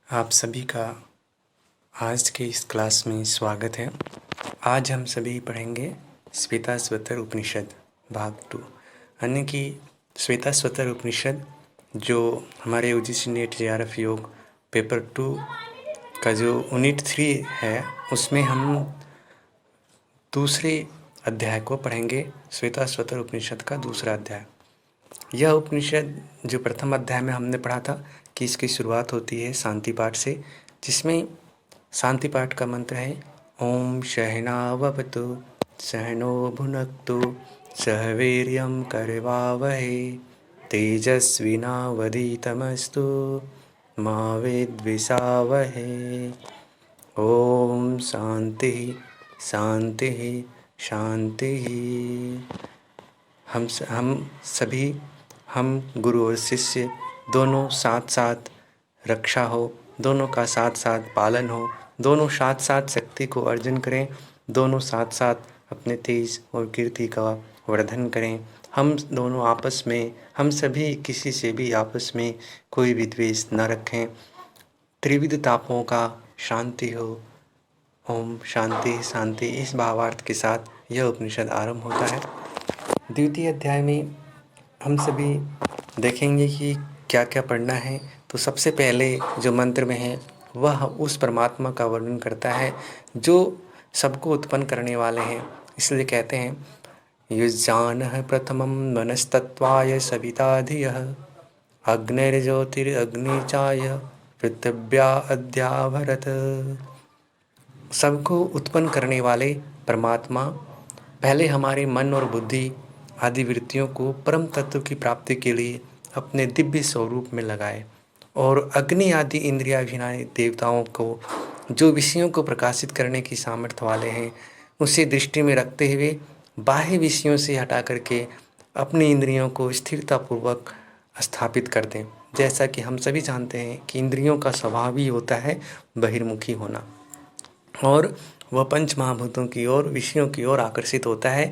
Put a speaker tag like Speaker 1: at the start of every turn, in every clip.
Speaker 1: आप सभी का आज के इस क्लास में स्वागत है। आज हम सभी पढ़ेंगे श्वेताश्वतर उपनिषद भाग 2, यानी कि श्वेताश्वतर उपनिषद जो हमारे यूजीसी नेट जेआरएफ योग पेपर 2 का जो यूनिट 3 है, उसमें हम दूसरे अध्याय को पढ़ेंगे। श्वेताश्वतर उपनिषद का दूसरा अध्याय। यह उपनिषद जो प्रथम अध्याय में हमने पढ़ा था कि इसकी शुरुआत होती है शांति पाठ से, जिसमें शांति पाठ का मंत्र है ओम सहनाववतु सहनो भुनक्तु सह वीर्यं करवावहै तेजस्विनावधीतमस्तु मा विद्विषावहै। ओम शांति शांति शांति। हम सभी गुरु और शिष्य दोनों साथ साथ रक्षा हो, दोनों का साथ साथ पालन हो, दोनों साथ साथ शक्ति को अर्जन करें, दोनों साथ साथ अपने तेज और कीर्ति का वर्धन करें। हम दोनों आपस में, हम सभी किसी से भी आपस में कोई भी द्वेष न रखें। त्रिविध तापों का शांति हो। ओम शांति शांति। इस भावार्थ के साथ यह उपनिषद आरंभ होता है। द्वितीय अध्याय में हम सभी देखेंगे कि क्या क्या पढ़ना है। तो सबसे पहले जो मंत्र में है वह उस परमात्मा का वर्णन करता है जो सबको उत्पन्न करने वाले हैं। इसलिए कहते हैं युज्जानः प्रथमं मनस्तत्त्वाय सविता धियः अग्निर्ज्योतिरग्निचाय पृथिव्या अद्या भरत। सबको उत्पन्न करने वाले परमात्मा पहले हमारे मन और बुद्धि आदि वृत्तियों को परम तत्व की प्राप्ति के लिए अपने दिव्य स्वरूप में लगाए, और अग्नि आदि इंद्रियाभिमानी देवताओं को जो विषयों को प्रकाशित करने की सामर्थ्य वाले हैं, उसे दृष्टि में रखते हुए बाह्य विषयों से हटा करके अपनी इंद्रियों को स्थिरतापूर्वक स्थापित कर दें। जैसा कि हम सभी जानते हैं कि इंद्रियों का स्वभाव ही होता है बहिर्मुखी होना, और वह पंच महाभूतों की ओर, विषयों की ओर आकर्षित होता है।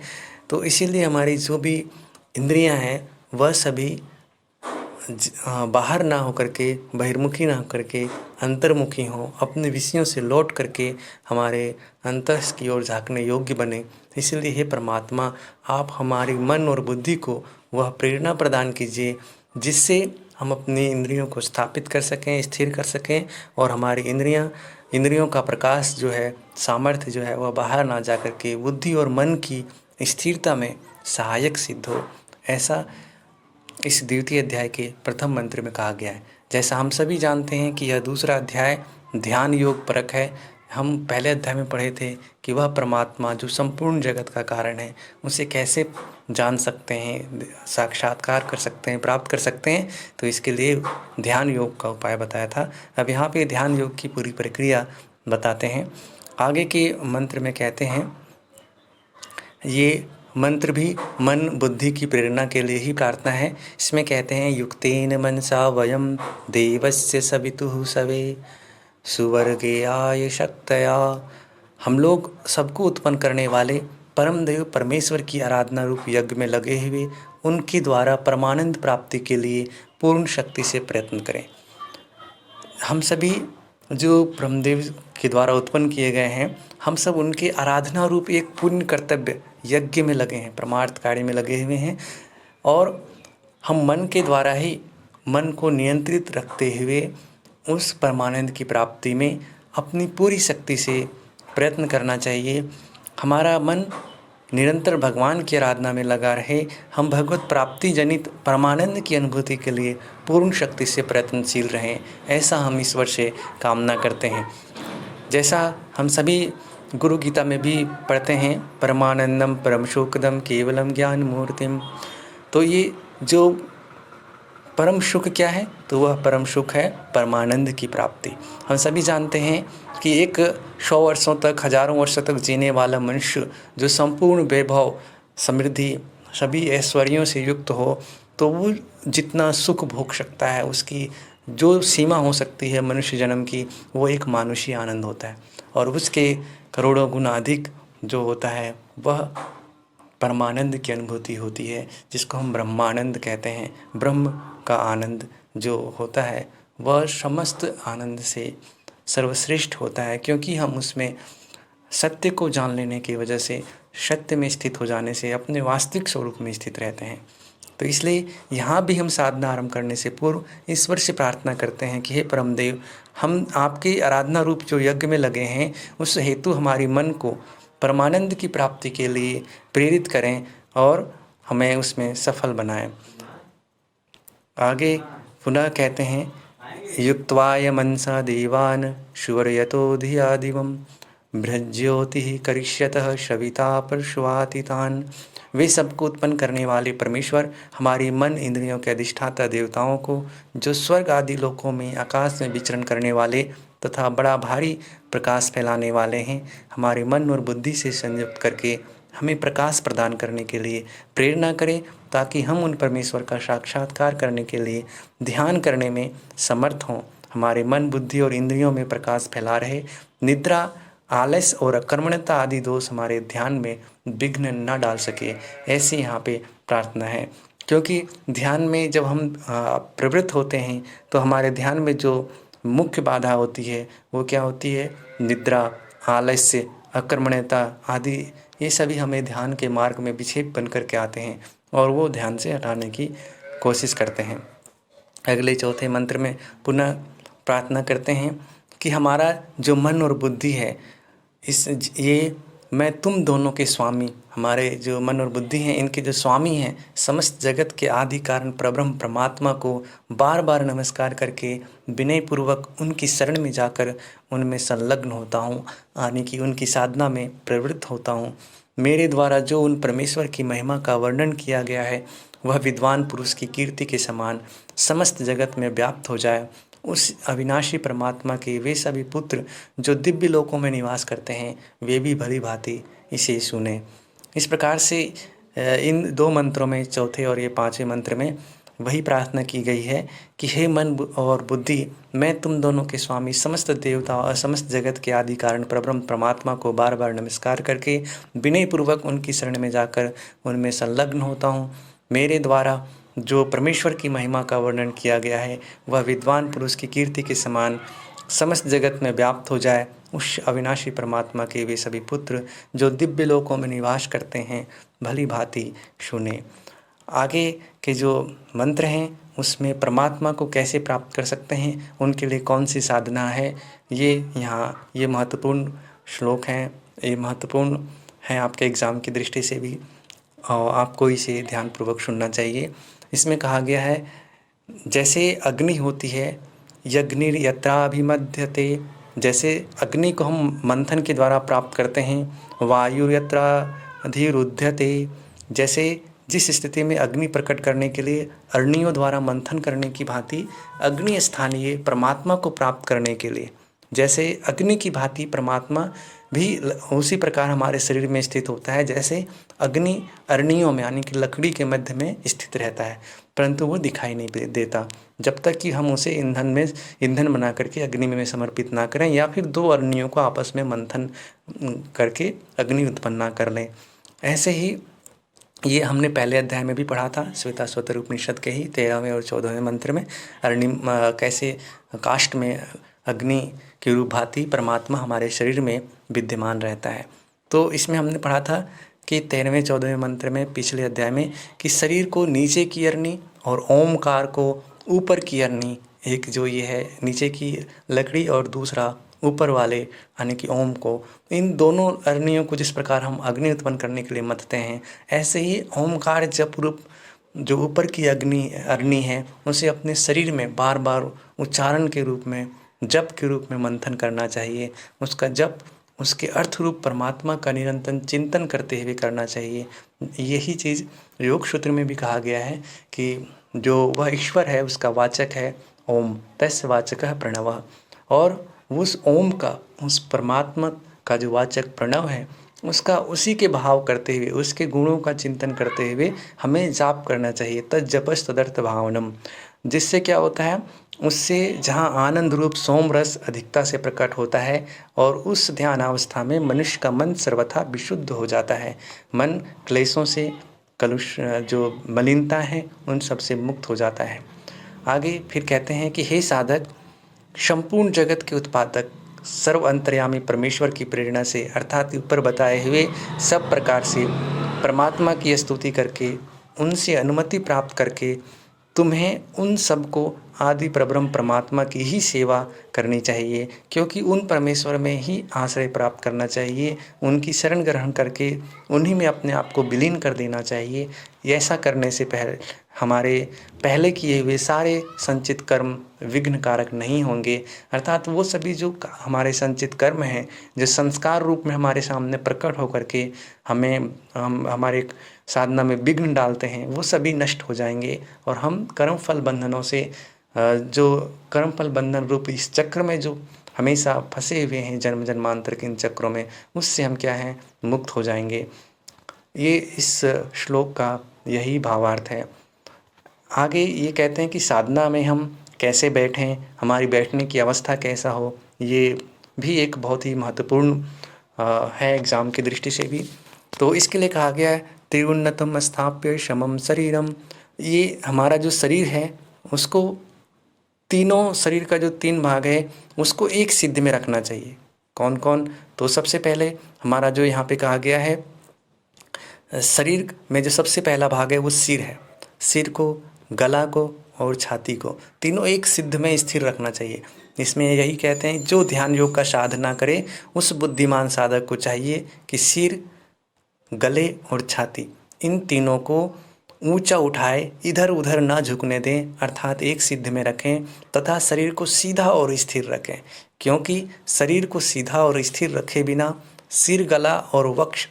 Speaker 1: तो इसीलिए हमारी जो भी इंद्रियां हैं वह सभी बाहर ना होकर के, बहिर्मुखी ना होकर के अंतर्मुखी हों, अपने विषयों से लौट करके हमारे अंतस की ओर झांकने योग्य बने। इसलिए हे परमात्मा, आप हमारे मन और बुद्धि को वह प्रेरणा प्रदान कीजिए जिससे हम अपनी इंद्रियों को स्थापित कर सकें, स्थिर कर सकें, और हमारी इंद्रियों का प्रकाश जो है, सामर्थ्य जो है, वह बाहर ना जा कर के बुद्धि और मन की स्थिरता में सहायक सिद्ध हो। ऐसा इस द्वितीय अध्याय के प्रथम मंत्र में कहा गया है। जैसा हम सभी जानते हैं कि यह दूसरा अध्याय ध्यान योग परक है। हम पहले अध्याय में पढ़े थे कि वह परमात्मा जो संपूर्ण जगत का कारण है, उसे कैसे जान सकते हैं, साक्षात्कार कर सकते हैं, प्राप्त कर सकते हैं। तो इसके लिए ध्यान योग का उपाय बताया था। अब यहाँ पे ध्यान योग की पूरी प्रक्रिया बताते हैं। आगे के मंत्र में कहते हैं, ये मंत्र भी मन बुद्धि की प्रेरणा के लिए ही प्रार्थना है। इसमें कहते हैं युक्तेन मनसा वयम देवस्य सवितुः सवे सुवर्गे आय शक्तया। हम लोग सबको उत्पन्न करने वाले परम देव परमेश्वर की आराधना रूप यज्ञ में लगे हुए उनके द्वारा परमानंद प्राप्ति के लिए पूर्ण शक्ति से प्रयत्न करें। हम सभी जो ब्रह्मदेव के द्वारा उत्पन्न किए गए हैं, हम सब उनके आराधना रूप एक पुण्य कर्तव्य यज्ञ में लगे हैं, परमार्थ कार्य में लगे हुए हैं, और हम मन के द्वारा ही मन को नियंत्रित रखते हुए उस परमानंद की प्राप्ति में अपनी पूरी शक्ति से प्रयत्न करना चाहिए। हमारा मन निरंतर भगवान की आराधना में लगा रहे। हम भगवत प्राप्ति जनित परमानंद की अनुभूति के लिए पूर्ण शक्ति से प्रयत्नशील रहें, ऐसा हम ईश्वर से कामना करते हैं। जैसा हम सभी गुरु गीता में भी पढ़ते हैं, परमानंदम परम सुखदम केवलम ज्ञान मूर्तिम। तो ये जो परम सुख क्या है, तो वह परम सुख है परमानंद की प्राप्ति। हम सभी जानते हैं कि 100 वर्षों तक, हजारों वर्षों तक जीने वाला मनुष्य जो संपूर्ण वैभव, समृद्धि, सभी ऐश्वर्यों से युक्त हो, तो वो जितना सुख भोग सकता है, उसकी जो सीमा हो सकती है मनुष्य जन्म की, वो एक मानुषी आनंद होता है। और उसके करोड़ों गुना अधिक जो होता है वह परमानंद की अनुभूति होती है, जिसको हम ब्रह्मानंद कहते हैं। ब्रह्म का आनंद जो होता है वह समस्त आनंद से सर्वश्रेष्ठ होता है, क्योंकि हम उसमें सत्य को जान लेने की वजह से, सत्य में स्थित हो जाने से अपने वास्तविक स्वरूप में स्थित रहते हैं। तो इसलिए यहाँ भी हम साधना आरंभ करने से पूर्व ईश्वर से प्रार्थना करते हैं कि हे परमदेव, हम आपके आराधना रूप जो यज्ञ में लगे हैं उस हेतु हमारी मन को परमानंद की प्राप्ति के लिए प्रेरित करें और हमें उसमें सफल बनाएं। आगे पुनः कहते हैं, युक्त्वाय मनसा देवान् सुवर्यतो धिया दिवं बृहज्योतिः करिष्यतः सविता परश्वाति तान्। वे सबको उत्पन्न करने वाले परमेश्वर हमारी मन इंद्रियों के अधिष्ठाता देवताओं को, जो स्वर्ग आदि लोकों में आकाश में विचरण करने वाले तथा बड़ा भारी प्रकाश फैलाने वाले हैं, हमारे मन और बुद्धि से संयुक्त करके हमें प्रकाश प्रदान करने के लिए प्रेरणा करें, ताकि हम उन परमेश्वर का साक्षात्कार करने के लिए ध्यान करने में समर्थ हों। हमारे मन, बुद्धि और इंद्रियों में प्रकाश फैला रहे। निद्रा, आलस्य और अकर्मण्यता आदि दोष हमारे ध्यान में विघ्न न डाल सके, ऐसी यहाँ पे प्रार्थना है। क्योंकि ध्यान में जब हम प्रवृत्त होते हैं तो हमारे ध्यान में जो मुख्य बाधा होती है वो क्या होती है? निद्रा, आलस्य, अकर्मण्यता आदि, ये सभी हमें ध्यान के मार्ग में विक्षेप बन करके आते हैं और वो ध्यान से हटाने की कोशिश करते हैं। अगले चौथे मंत्र में पुनः प्रार्थना करते हैं कि हमारा जो मन और बुद्धि है, मैं तुम दोनों के स्वामी, हमारे जो मन और बुद्धि हैं इनके जो स्वामी हैं, समस्त जगत के आदि कारण परब्रह्म परमात्मा को बार बार नमस्कार करके विनय पूर्वक उनकी शरण में जाकर उनमें संलग्न होता हूँ, यानी कि उनकी साधना में प्रवृत्त होता हूँ। मेरे द्वारा जो उन परमेश्वर की महिमा का वर्णन किया गया है वह विद्वान पुरुष की कीर्ति के समान समस्त जगत में व्याप्त हो जाए। उस अविनाशी परमात्मा के वे सभी पुत्र जो दिव्य लोकों में निवास करते हैं, वे भी भली भांति इसे सुने। इस प्रकार से इन दो मंत्रों में, चौथे और ये पांचवें मंत्र में, वही प्रार्थना की गई है कि हे मन और बुद्धि, मैं तुम दोनों के स्वामी समस्त देवता और समस्त जगत के आदि कारण परब्रह्म परमात्मा को बार बार नमस्कार करके विनय पूर्वक उनकी शरण में जाकर उनमें संलग्न होता हूँ। मेरे द्वारा जो परमेश्वर की महिमा का वर्णन किया गया है वह विद्वान पुरुष की कीर्ति के समान समस्त जगत में व्याप्त हो जाए। उस अविनाशी परमात्मा के वे सभी पुत्र जो दिव्य लोकों में निवास करते हैं भली भांति सुने। आगे के जो मंत्र हैं उसमें परमात्मा को कैसे प्राप्त कर सकते हैं, उनके लिए कौन सी साधना है, ये महत्वपूर्ण श्लोक हैं, ये महत्वपूर्ण हैं आपके एग्ज़ाम की दृष्टि से भी, और आपको इसे ध्यानपूर्वक सुनना चाहिए। इसमें कहा गया है, जैसे अग्नि होती है, यज्ञिर यत्राभिमध्यते, जैसे अग्नि को हम मंथन के द्वारा प्राप्त करते हैं, वायु यत्र अधिरुध्यते, जैसे जिस स्थिति में अग्नि प्रकट करने के लिए अग्नियों द्वारा मंथन करने की भांति अग्नि स्थानीय परमात्मा को प्राप्त करने के लिए, जैसे अग्नि की भांति परमात्मा भी उसी प्रकार हमारे शरीर में स्थित होता है। जैसे अग्नि अग्नियों में, यानी कि लकड़ी के मध्य में स्थित रहता है, परंतु वो दिखाई नहीं देता जब तक कि हम उसे ईंधन बना करके अग्नि में समर्पित ना करें, या फिर दो अग्नियों को आपस में मंथन करके अग्नि उत्पन्न ना कर लें। ऐसे ही ये हमने पहले अध्याय में भी पढ़ा था, श्वेताश्वतर उपनिषद के ही 13वें और 14वें मंत्र में, कैसे काष्ठ में अग्नि की रूप भांति परमात्मा हमारे शरीर में विद्यमान रहता है। तो इसमें हमने पढ़ा था कि 13वें 14वें मंत्र में, पिछले अध्याय में, कि शरीर को नीचे की अग्नि और ओमकार को ऊपर की अग्नि, एक जो ये है नीचे की लकड़ी और दूसरा ऊपर वाले यानी कि ओम को, इन दोनों अग्नियों को जिस प्रकार हम अग्नि उत्पन्न करने के लिए मथते हैं, ऐसे ही ओमकार जप रूप जो ऊपर की अग्नि है उसे अपने शरीर में बार बार उच्चारण के रूप में, जप के रूप में मंथन करना चाहिए। उसका जप उसके अर्थ रूप परमात्मा का निरंतर चिंतन करते हुए करना चाहिए। यही चीज़ योग सूत्र में भी कहा गया है कि जो वह ईश्वर है उसका वाचक है ओम, तस्य वाचकः प्रणवः, और उस ओम का, उस परमात्मा का जो वाचक प्रणव है उसका, उसी के भाव करते हुए, उसके गुणों का चिंतन करते हुए हमें जाप करना चाहिए। तज्जपस तदर्थ भावनम, जिससे क्या होता है, उससे जहाँ आनंद रूप सोम रस अधिकता से प्रकट होता है और उस ध्यान अवस्था में मनुष्य का मन सर्वथा विशुद्ध हो जाता है। मन क्लेशों से, कलुष जो मलिनता है उन सब से मुक्त हो जाता है। आगे फिर कहते हैं कि हे साधक, संपूर्ण जगत के उत्पादक सर्व अंतर्यामी परमेश्वर की प्रेरणा से अर्थात ऊपर बताए हुए सब प्रकार से परमात्मा की स्तुति करके, उनसे अनुमति प्राप्त करके तुम्हें उन सबको आदि परब्रह्म परमात्मा की ही सेवा करनी चाहिए, क्योंकि उन परमेश्वर में ही आश्रय प्राप्त करना चाहिए, उनकी शरण ग्रहण करके उन्हीं में अपने आप को विलीन कर देना चाहिए। ऐसा करने से पहले हमारे पहले किए हुए सारे संचित कर्म विघ्न कारक नहीं होंगे, अर्थात वो सभी जो हमारे संचित कर्म हैं, जो संस्कार रूप में हमारे सामने प्रकट होकर के हम हमारे साधना में विघ्न डालते हैं, वो सभी नष्ट हो जाएंगे और हम कर्मफल बंधनों से जो कर्मफल बंधन रूप इस चक्र में जो हमेशा फंसे हुए हैं जन्म जन्मांतर के इन चक्रों में, उससे हम क्या हैं, मुक्त हो जाएंगे। ये इस श्लोक का यही भावार्थ है। आगे ये कहते हैं कि साधना में हम कैसे बैठें, हमारी बैठने की अवस्था कैसा हो, ये भी एक बहुत ही महत्वपूर्ण है एग्ज़ाम की दृष्टि से भी। तो इसके लिए कहा गया है त्रिउन्नतम स्थाप्य शमम शरीरम। ये हमारा जो शरीर है उसको तीनों शरीर का जो 3 भाग है उसको एक सिद्ध में रखना चाहिए। कौन कौन? तो सबसे पहले हमारा जो यहाँ पे कहा गया है, शरीर में जो सबसे पहला भाग है वो सिर है। सिर को, गला को और छाती को तीनों एक सिद्ध में स्थिर रखना चाहिए। इसमें यही कहते हैं जो ध्यान योग का साधना करे उस बुद्धिमान साधक को चाहिए कि सिर, गले और छाती इन तीनों को ऊंचा उठाए, इधर उधर ना झुकने दें, अर्थात एक सिद्ध में रखें तथा शरीर को सीधा और स्थिर रखें, क्योंकि शरीर को सीधा और स्थिर रखे बिना, सिर, गला और वक्ष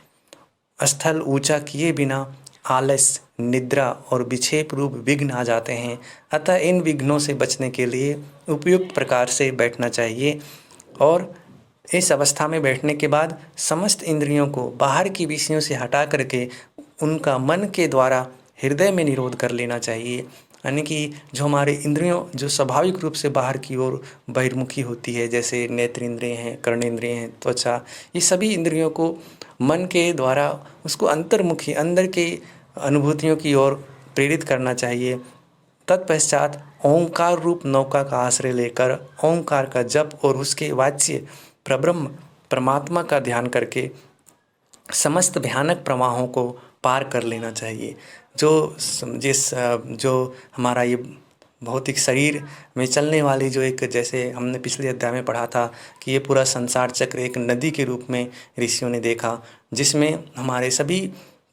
Speaker 1: स्थल ऊंचा किए बिना आलस, निद्रा और विक्षेप रूप विघ्न आ जाते हैं। अतः इन विघ्नों से बचने के लिए उपयुक्त प्रकार से बैठना चाहिए और इस अवस्था में बैठने के बाद समस्त इंद्रियों को बाहर की विषयों से हटा करके उनका मन के द्वारा हृदय में निरोध कर लेना चाहिए। यानी कि जो हमारे इंद्रियों जो स्वाभाविक रूप से बाहर की ओर बहिर्मुखी होती है, जैसे नेत्र इंद्रिय हैं, कर्णेंद्रिय हैं, त्वचा, ये सभी इंद्रियों को मन के द्वारा उसको अंतर्मुखी अंदर के अनुभूतियों की ओर प्रेरित करना चाहिए। तत्पश्चात ओंकार रूप नौका का आश्रय लेकर ओंकार का जप और उसके वाच्य परब्रह्म परमात्मा का ध्यान करके समस्त भयानक प्रवाहों को पार कर लेना चाहिए। जो हमारा ये भौतिक शरीर में चलने वाली जो एक, जैसे हमने पिछले अध्याय में पढ़ा था कि ये पूरा संसार चक्र एक नदी के रूप में ऋषियों ने देखा, जिसमें हमारे सभी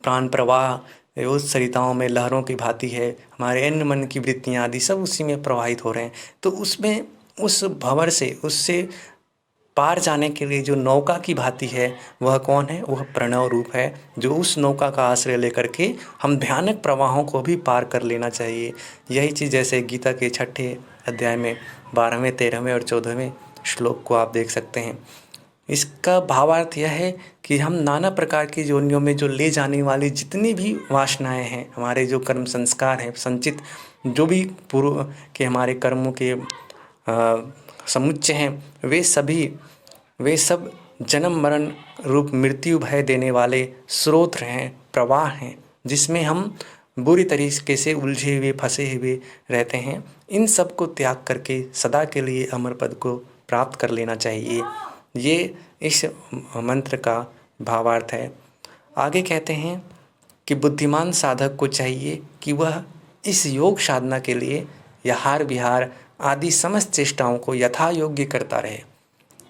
Speaker 1: प्राण प्रवाह उस सरिताओं में लहरों की भांति है, हमारे अन्न मन की वृत्तियाँ आदि सब उसी में प्रवाहित हो रहे हैं। तो उसमें उस भंवर से उससे पार जाने के लिए जो नौका की भांति है वह कौन है? वह प्रणव रूप है, जो उस नौका का आश्रय लेकर के हम भयानक प्रवाहों को भी पार कर लेना चाहिए। यही चीज़ जैसे गीता के 6ठे अध्याय में 12वें, 13वें और 14वें श्लोक को आप देख सकते हैं। इसका भावार्थ यह है कि हम नाना प्रकार की योनियों में जो ले जाने वाली जितनी भी वासनाएं हैं, हमारे जो कर्म संस्कार हैं, संचित जो भी पूर्व के हमारे कर्मों के समुच्चय हैं, वे सब जन्म मरण रूप मृत्यु भय देने वाले स्रोत हैं, प्रवाह हैं, जिसमें हम बुरी तरीके से उलझे हुए फंसे हुए रहते हैं। इन सब को त्याग करके सदा के लिए अमर पद को प्राप्त कर लेना चाहिए। ये इस मंत्र का भावार्थ है। आगे कहते हैं कि बुद्धिमान साधक को चाहिए कि वह इस योग साधना के लिए आहार विहार आदि समस्त चेष्टाओं को यथा योग्य करता रहे।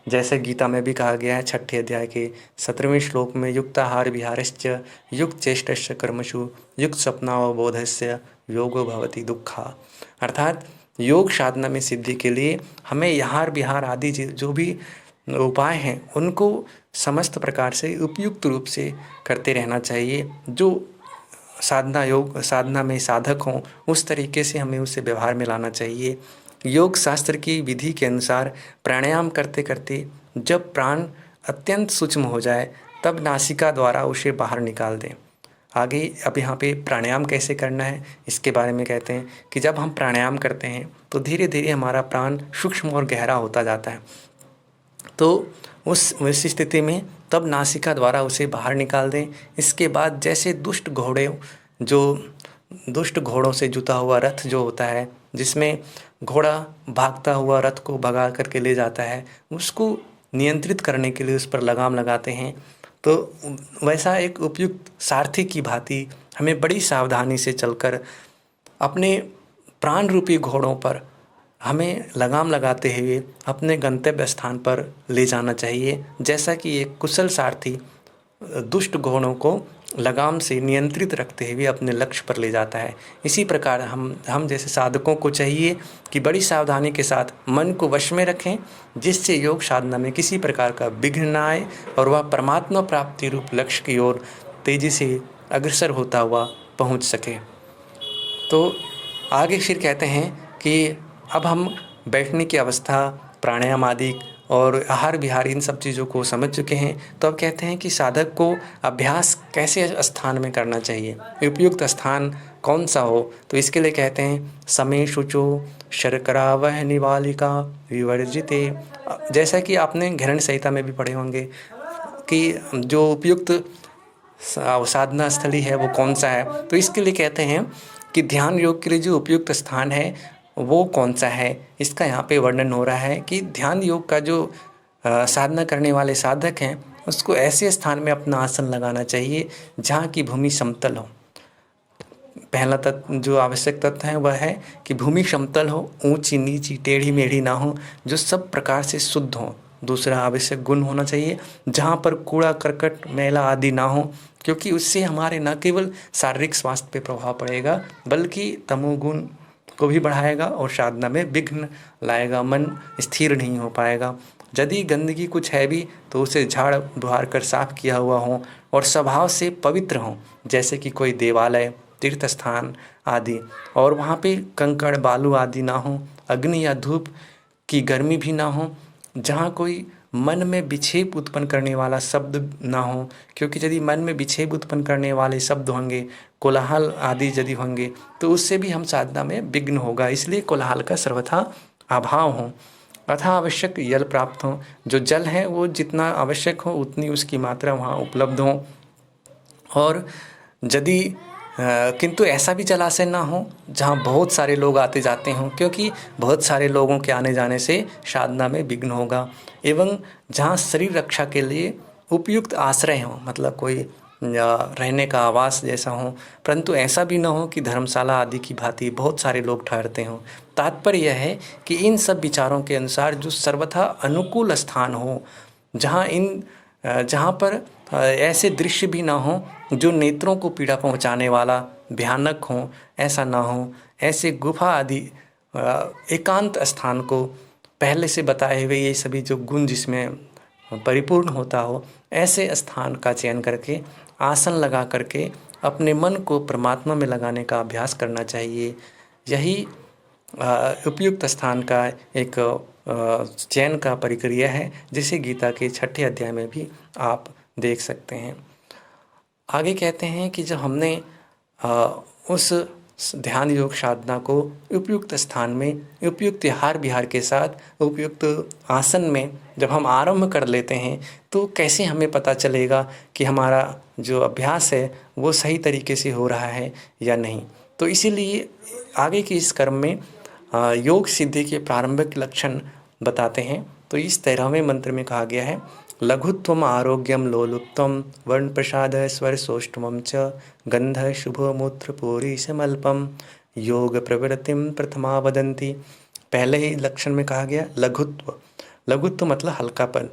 Speaker 1: जैसे गीता में भी कहा गया है 6ठे अध्याय के 17वें श्लोक में, युक्ताहार विहारश्च युक्त चेष्टश्च कर्मसु युक्त स्वप्नावबोधस्य योगो भवति दुःखा। अर्थात योग साधना में सिद्धि के लिए हमें आहार विहार आदि जो भी उपाय हैं उनको समस्त प्रकार से उपयुक्त रूप से करते रहना चाहिए। जो साधना में साधक हों उस तरीके से हमें उसे व्यवहार में लाना चाहिए। योग शास्त्र की विधि के अनुसार प्राणायाम करते करते जब प्राण अत्यंत सूक्ष्म हो जाए तब नासिका द्वारा उसे बाहर निकाल दें। आगे अब यहाँ पे प्राणायाम कैसे करना है इसके बारे में कहते हैं कि जब हम प्राणायाम करते हैं तो धीरे धीरे हमारा प्राण सूक्ष्म और गहरा होता जाता है। तो उस वैसी स्थिति में तब नासिका द्वारा उसे बाहर निकाल दें। इसके बाद जैसे दुष्ट घोड़ों से जुता हुआ रथ जो होता है जिसमें घोड़ा भागता हुआ रथ को भगा करके ले जाता है, उसको नियंत्रित करने के लिए उस पर लगाम लगाते हैं। तो वैसा एक उपयुक्त सारथी की भांति हमें बड़ी सावधानी से चलकर अपने प्राण रूपी घोड़ों पर हमें लगाम लगाते हुए अपने गंतव्य स्थान पर ले जाना चाहिए, जैसा कि एक कुशल सारथी दुष्ट घोड़ों को लगाम से नियंत्रित रखते हुए अपने लक्ष्य पर ले जाता है। इसी प्रकार हम जैसे साधकों को चाहिए कि बड़ी सावधानी के साथ मन को वश में रखें, जिससे योग साधना में किसी प्रकार का विघ्न न आए और वह परमात्मा प्राप्ति रूप लक्ष्य की ओर तेजी से अग्रसर होता हुआ पहुंच सके। तो आगे फिर कहते हैं कि अब हम बैठने की अवस्था, प्राणायाम आदि और आहार विहार इन सब चीज़ों को समझ चुके हैं। तो अब कहते हैं कि साधक को अभ्यास कैसे स्थान में करना चाहिए, उपयुक्त स्थान कौन सा हो। तो इसके लिए कहते हैं समय शुचो शर्करा वह निवालिका विवर्जिते। जैसा कि आपने घृण संहिता में भी पढ़े होंगे कि जो उपयुक्त साधना स्थली है वो कौन सा है। तो इसके लिए कहते हैं कि ध्यान योग के लिए जो उपयुक्त स्थान है वो कौन सा है, इसका यहाँ पे वर्णन हो रहा है कि ध्यान योग का जो साधना करने वाले साधक हैं उसको ऐसे स्थान में अपना आसन लगाना चाहिए जहाँ की भूमि समतल हो। पहला तत्व जो आवश्यक तत्व है वह है कि भूमि समतल हो, ऊंची नीची टेढ़ी मेढ़ी ना हो, जो सब प्रकार से शुद्ध हो। दूसरा आवश्यक गुण होना चाहिए जहाँ पर कूड़ा करकट मैला आदि ना हो, क्योंकि उससे हमारे न केवल शारीरिक स्वास्थ्य पे प्रभाव पड़ेगा बल्कि तमोगुण को भी बढ़ाएगा और साधना में विघ्न लाएगा, मन स्थिर नहीं हो पाएगा। यदि गंदगी कुछ है भी तो उसे झाड़ बुहार कर साफ किया हुआ हो और स्वभाव से पवित्र हो, जैसे कि कोई देवालय, तीर्थ स्थान आदि, और वहाँ पे कंकड़ बालू आदि ना हो, अग्नि या धूप की गर्मी भी ना हो, जहाँ कोई मन में विक्षेप उत्पन्न करने वाला शब्द ना हो, क्योंकि यदि मन में विक्षेप उत्पन्न करने वाले शब्द होंगे, कोलाहल आदि यदि होंगे तो उससे भी हम साधना में विघ्न होगा। इसलिए कोलाहल का सर्वथा अभाव हो, अथा आवश्यक जल प्राप्त हो। जो जल है वो जितना आवश्यक हो उतनी उसकी मात्रा वहाँ उपलब्ध हो। और यदि किंतु ऐसा भी जलाशय ना हो जहाँ बहुत सारे लोग आते जाते हों, क्योंकि बहुत सारे लोगों के आने जाने से साधना में विघ्न होगा। एवं जहाँ शरीर रक्षा के लिए उपयुक्त आश्रय हो, मतलब कोई रहने का आवास जैसा हो, परंतु ऐसा भी ना हो कि धर्मशाला आदि की भांति बहुत सारे लोग ठहरते हों। तात्पर्य यह है कि इन सब विचारों के अनुसार जो सर्वथा अनुकूल स्थान हो, जहाँ पर ऐसे दृश्य भी ना हो जो नेत्रों को पीड़ा पहुँचाने वाला भयानक हो, ऐसा ना हो। ऐसे गुफा आदि एकांत स्थान को पहले से बताए हुए ये सभी जो गुण जिसमें परिपूर्ण होता हो, ऐसे स्थान का चयन करके आसन लगा करके अपने मन को परमात्मा में लगाने का अभ्यास करना चाहिए। यही उपयुक्त स्थान का एक चयन का प्रक्रिया है, जिसे गीता के 6ठे अध्याय में भी आप देख सकते हैं। आगे कहते हैं कि जब हमने उस ध्यान योग साधना को उपयुक्त स्थान में उपयुक्त आहार विहार के साथ उपयुक्त आसन में जब हम आरंभ कर लेते हैं तो कैसे हमें पता चलेगा कि हमारा जो अभ्यास है वो सही तरीके से हो रहा है या नहीं। तो इसीलिए आगे की इस कर्म में योग सिद्धि के प्रारंभिक लक्षण बताते हैं। तो इस 13वें मंत्र में कहा गया है, लघुत्वम आरोग्यम लोलुप्तम वर्ण प्रसाद स्वर सौष्ठवम च गंध शुभो मूत्र पूरीशमल्पम योग प्रवृत्तिम प्रथमा वदंती। पहले ही लक्षण में कहा गया लघुत्व। लघुत्व मतलब हल्कापन।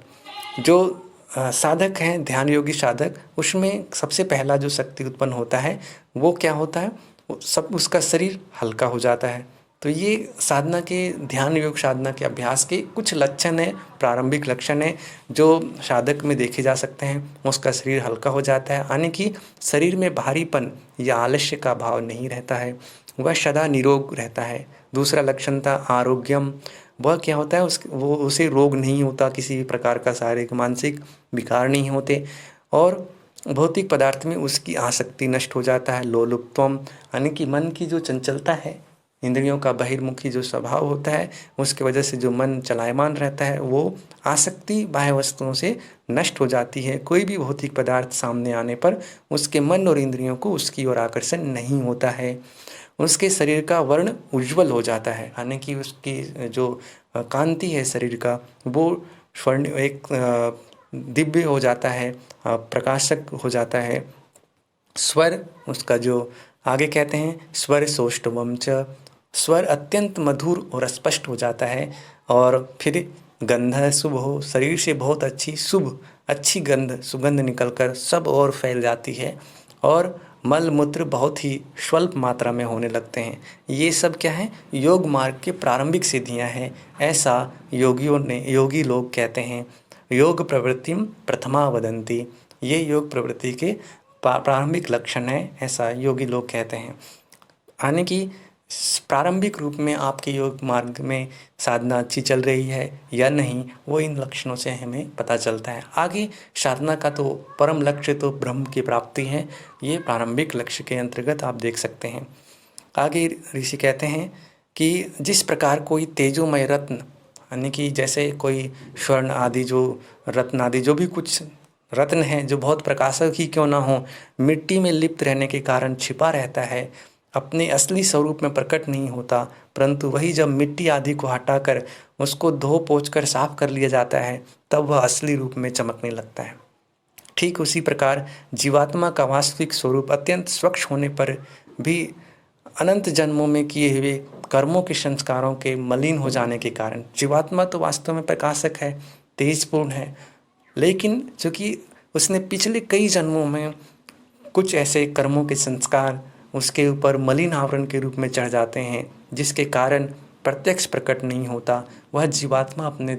Speaker 1: जो साधक हैं, ध्यान योगी साधक, उसमें सबसे पहला जो शक्ति उत्पन्न होता है वो क्या होता है, सब उसका शरीर हल्का हो जाता है। तो ये साधना के ध्यान योग साधना के अभ्यास के कुछ लक्षण है, प्रारंभिक लक्षण है जो साधक में देखे जा सकते हैं। उसका शरीर हल्का हो जाता है, यानी कि शरीर में भारीपन या आलस्य का भाव नहीं रहता है, वह सदा निरोग रहता है। दूसरा लक्षण था आरोग्यम। वह क्या होता है, उसे रोग नहीं होता, किसी भी प्रकार का शारीरिक मानसिक विकार नहीं होते, और भौतिक पदार्थ में उसकी आसक्ति नष्ट हो जाता है। लोलुप्तम यानी कि मन की जो चंचलता है, इंद्रियों का बहिर्मुखी जो स्वभाव होता है, उसकी वजह से जो मन चलायमान रहता है वो आसक्ति बाह्य वस्तुओं से नष्ट हो जाती है। कोई भी भौतिक पदार्थ सामने आने पर उसके मन और इंद्रियों को उसकी ओर आकर्षण नहीं होता है। उसके शरीर का वर्ण उज्जवल हो जाता है, यानी कि उसकी जो कांति है शरीर का वो स्वर्ण एक दिव्य हो जाता है, प्रकाशक हो जाता है। स्वर उसका जो आगे कहते हैं स्वर सौष्ठवम च, स्वर अत्यंत मधुर और स्पष्ट हो जाता है। और फिर गंध शुभ हो, शरीर से बहुत अच्छी गंध सुगंध निकलकर सब और फैल जाती है और मल मूत्र बहुत ही स्वल्प मात्रा में होने लगते हैं। ये सब क्या है, योग मार्ग की प्रारंभिक सिद्धियां हैं, ऐसा योगी लोग कहते हैं। योग प्रवृत्तिम प्रथमा वदंती, ये योग प्रवृत्ति के प्रारंभिक लक्षण है, ऐसा योगी लोग कहते हैं। यानी कि प्रारंभिक रूप में आपके योग मार्ग में साधना अच्छी चल रही है या नहीं, वो इन लक्षणों से हमें पता चलता है। आगे साधना का तो परम लक्ष्य तो ब्रह्म की प्राप्ति है, ये प्रारंभिक लक्ष्य के अंतर्गत आप देख सकते हैं। आगे ऋषि कहते हैं कि जिस प्रकार कोई तेजोमय रत्न, यानी कि जैसे कोई स्वर्ण आदि जो रत्न आदि जो भी कुछ रत्न है जो बहुत प्रकाशक ही क्यों ना हो, मिट्टी में लिप्त रहने के कारण छिपा रहता है, अपने असली स्वरूप में प्रकट नहीं होता, परंतु वही जब मिट्टी आदि को हटाकर उसको धो पोंछ कर साफ कर लिया जाता है तब वह असली रूप में चमकने लगता है। ठीक उसी प्रकार जीवात्मा का वास्तविक स्वरूप अत्यंत स्वच्छ होने पर भी अनंत जन्मों में किए हुए कर्मों के संस्कारों के मलिन हो जाने के कारण, जीवात्मा तो वास्तव में प्रकाशक है, तेजपूर्ण है, लेकिन चूँकि उसने पिछले कई जन्मों में कुछ ऐसे कर्मों के संस्कार उसके ऊपर मलिन आवरण के रूप में चढ़ जाते हैं जिसके कारण प्रत्यक्ष प्रकट नहीं होता, वह जीवात्मा अपने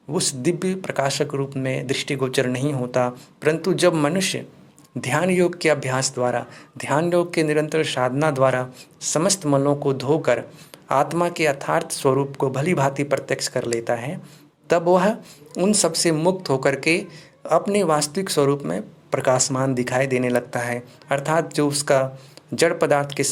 Speaker 1: उस दिव्य प्रकाशक रूप में दृष्टिगोचर नहीं होता। परंतु जब मनुष्य ध्यान योग के अभ्यास द्वारा, ध्यान योग के निरंतर साधना द्वारा समस्त मलों को धोकर आत्मा के यथार्थ स्वरूप को भली भांति प्रत्यक्ष कर लेता है, तब वह उन सब से मुक्त होकर के अपने वास्तविक स्वरूप में प्रकाशमान दिखाई देने लगता है। अर्थात जो उसका जड़ पदार्थ के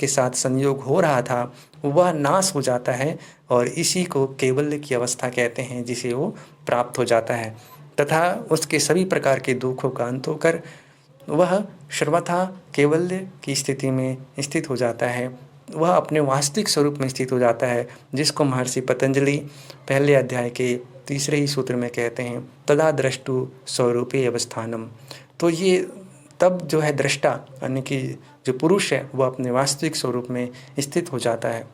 Speaker 1: साथ संयोग हो रहा था वह नाश हो जाता है और इसी को कैवल्य की अवस्था कहते हैं, जिसे वो प्राप्त हो जाता है तथा उसके सभी प्रकार के दुखों का अंत होकर वह सर्वथा कैवल्य की स्थिति में स्थित हो जाता है, वह अपने वास्तविक स्वरूप में स्थित हो जाता है, जिसको महर्षि पतंजलि पहले अध्याय के तीसरे ही सूत्र में कहते हैं तदा द्रष्टु स्वरूपे अवस्थानम। तो ये तब जो है दृष्टा यानी कि जो पुरुष है वह अपने वास्तविक स्वरूप में स्थित हो जाता है,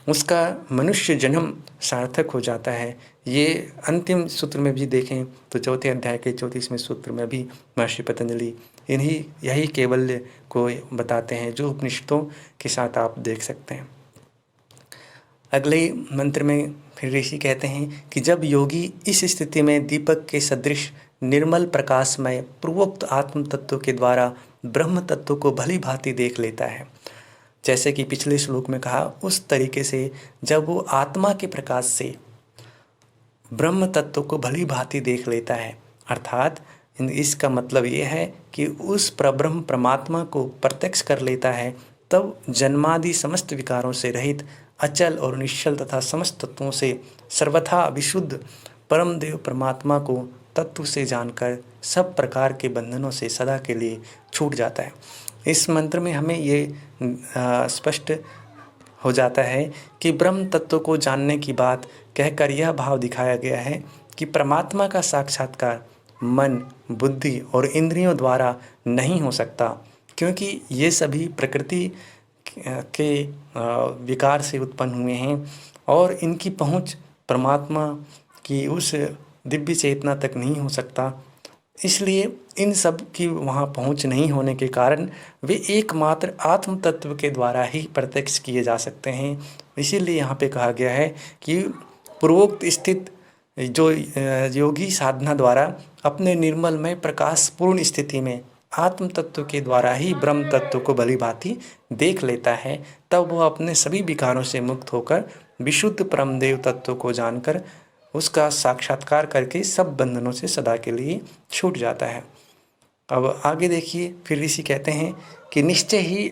Speaker 1: उसका मनुष्य जन्म सार्थक हो जाता है। ये अंतिम सूत्र में भी देखें तो चौथे अध्याय के 34वें सूत्र में भी महर्षि पतंजलि यही कैवल्य को बताते हैं, जो उपनिषदों के साथ आप देख सकते हैं। अगले मंत्र में फिर ऋषि कहते हैं कि जब योगी इस स्थिति में दीपक के सदृश निर्मल प्रकाशमय पूर्वोक्त आत्म तत्व के द्वारा ब्रह्म तत्व को भली भांति देख लेता है, जैसे कि पिछले श्लोक में कहा उस तरीके से जब वो आत्मा के प्रकाश से ब्रह्म तत्व को भली भांति देख लेता है, अर्थात इसका मतलब ये है कि उस परब्रह्म परमात्मा को प्रत्यक्ष कर लेता है, तब जन्मादि समस्त विकारों से रहित अचल और निश्चल तथा समस्त तत्वों से सर्वथा विशुद्ध परम देव परमात्मा को तत्व से जानकर सब प्रकार के बंधनों से सदा के लिए छूट जाता है। इस मंत्र में हमें ये स्पष्ट हो जाता है कि ब्रह्म तत्व को जानने की बात कहकर यह भाव दिखाया गया है कि परमात्मा का साक्षात्कार मन, बुद्धि और इंद्रियों द्वारा नहीं हो सकता, क्योंकि ये सभी प्रकृति के विकार से उत्पन्न हुए हैं और इनकी पहुंच परमात्मा की उस दिव्य चेतना तक नहीं हो सकता। इसलिए इन सब की वहाँ पहुँच नहीं होने के कारण वे एकमात्र आत्म तत्व के द्वारा ही प्रत्यक्ष किए जा सकते हैं। इसीलिए यहाँ पे कहा गया है कि पूर्वोक्त स्थित जो योगी साधना द्वारा अपने निर्मलमय प्रकाश पूर्ण स्थिति में आत्म तत्व के द्वारा ही ब्रह्म तत्व को भली भांति देख लेता है, तब वह अपने सभी विकारों से मुक्त होकर विशुद्ध परमदेव तत्व को जानकर उसका साक्षात्कार करके सब बंधनों से सदा के लिए छूट जाता है। अब आगे देखिए, फिर ऋषि कहते हैं कि निश्चय ही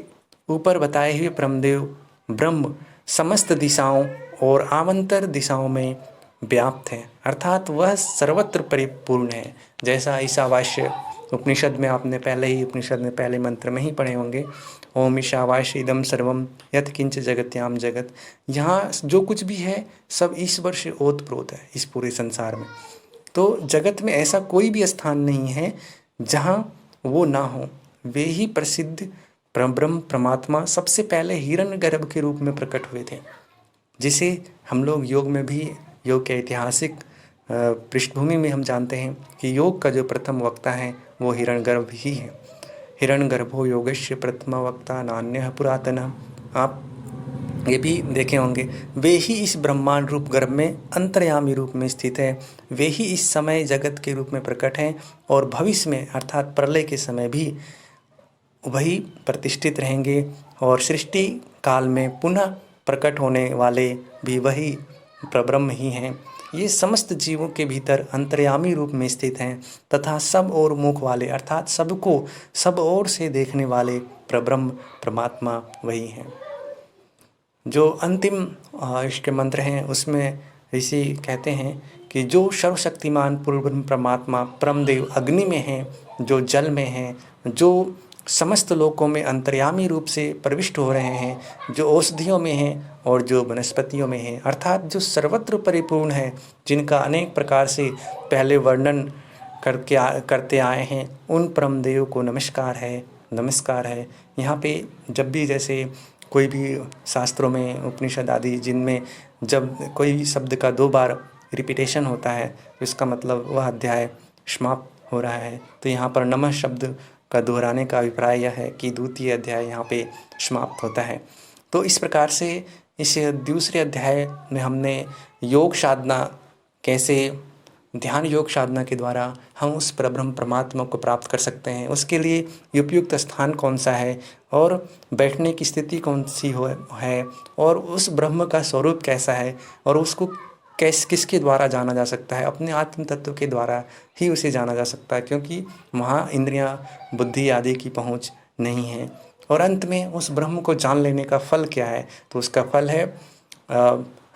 Speaker 1: ऊपर बताए हुए परमदेव ब्रह्म समस्त दिशाओं और आमंतर दिशाओं में व्याप्त है, अर्थात वह सर्वत्र परिपूर्ण है। जैसा ईशावास्य उपनिषद में आपने पहले मंत्र में ही पढ़े होंगे, ओम ईशावास्य इदम सर्वम यत् किंच जगत्याम जगत। यहाँ जो कुछ भी है सब ईश्वर से ओतप्रोत है इस पूरे संसार में। तो जगत में ऐसा कोई भी स्थान नहीं है जहाँ वो ना हो। वे ही प्रसिद्ध ब्रह्म परमात्मा सबसे पहले हिरण्यगर्भ के रूप में प्रकट हुए थे, जिसे हम लोग योग में भी, योग के ऐतिहासिक पृष्ठभूमि में हम जानते हैं कि योग का जो प्रथम वक्ता है वो हिरण्यगर्भ ही है। हिरण्यगर्भो योगस्य प्रथम वक्ता नान्यः पुरातनः। आप ये भी देखे होंगे, वे ही इस ब्रह्मांड रूप गर्भ में अंतर्यामी रूप में स्थित है। वे ही इस समय जगत के रूप में प्रकट हैं और भविष्य में अर्थात प्रलय के समय भी वही प्रतिष्ठित रहेंगे और सृष्टि काल में पुनः प्रकट होने वाले भी वही परब्रह्म ही हैं। ये समस्त जीवों के भीतर अंतर्यामी रूप में स्थित हैं तथा सब ओर मुख वाले अर्थात सबको सब ओर से देखने वाले परब्रह्म परमात्मा वही हैं। जो अंतिम इसके मंत्र हैं उसमें ऋषि कहते हैं कि जो सर्वशक्तिमान पूर्ण परमात्मा परमदेव अग्नि में हैं, जो जल में हैं, जो समस्त लोकों में अंतर्यामी रूप से प्रविष्ट हो रहे हैं, जो औषधियों में हैं और जो वनस्पतियों में हैं, अर्थात जो सर्वत्र परिपूर्ण है, जिनका अनेक प्रकार से पहले वर्णन करते आए हैं, उन परमदेव को नमस्कार है। यहाँ पे जब भी जैसे कोई भी शास्त्रों में उपनिषद आदि जिनमें जब कोई शब्द का 2 बार रिपीटेशन होता है तो इसका मतलब वह अध्याय समाप्त हो रहा है। तो यहाँ पर नमः शब्द का दोहराने का अभिप्राय यह है कि द्वितीय अध्याय यहाँ पे समाप्त होता है। तो इस प्रकार से इस दूसरे अध्याय में हमने योग साधना, कैसे ध्यान योग साधना के द्वारा हम उस परब्रह्म परमात्मा को प्राप्त कर सकते हैं, उसके लिए उपयुक्त स्थान कौन सा है और बैठने की स्थिति कौन सी है और उस ब्रह्म का स्वरूप कैसा है और उसको किसके द्वारा जाना जा सकता है। अपने आत्म तत्व के द्वारा ही उसे जाना जा सकता है, क्योंकि वहाँ इंद्रियां, बुद्धि आदि की पहुँच नहीं है। और अंत में उस ब्रह्म को जान लेने का फल क्या है, तो उसका फल है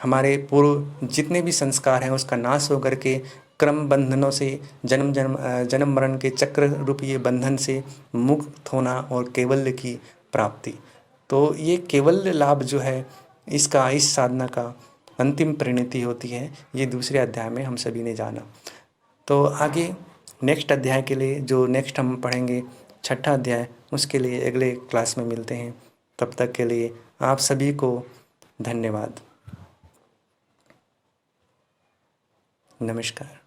Speaker 1: हमारे पूर्व जितने भी संस्कार हैं उसका नाश होकर के क्रम बंधनों से, जन्म मरण के चक्र रूपी ये बंधन से मुक्त होना और कैवल्य की प्राप्ति। तो ये कैवल्य लाभ जो है इसका, इस साधना का अंतिम परिणति होती है। ये दूसरे अध्याय में हम सभी ने जाना। तो आगे नेक्स्ट अध्याय के लिए जो नेक्स्ट हम पढ़ेंगे 6ठा अध्याय, उसके लिए अगले क्लास में मिलते हैं। तब तक के लिए आप सभी को धन्यवाद। नमस्कार।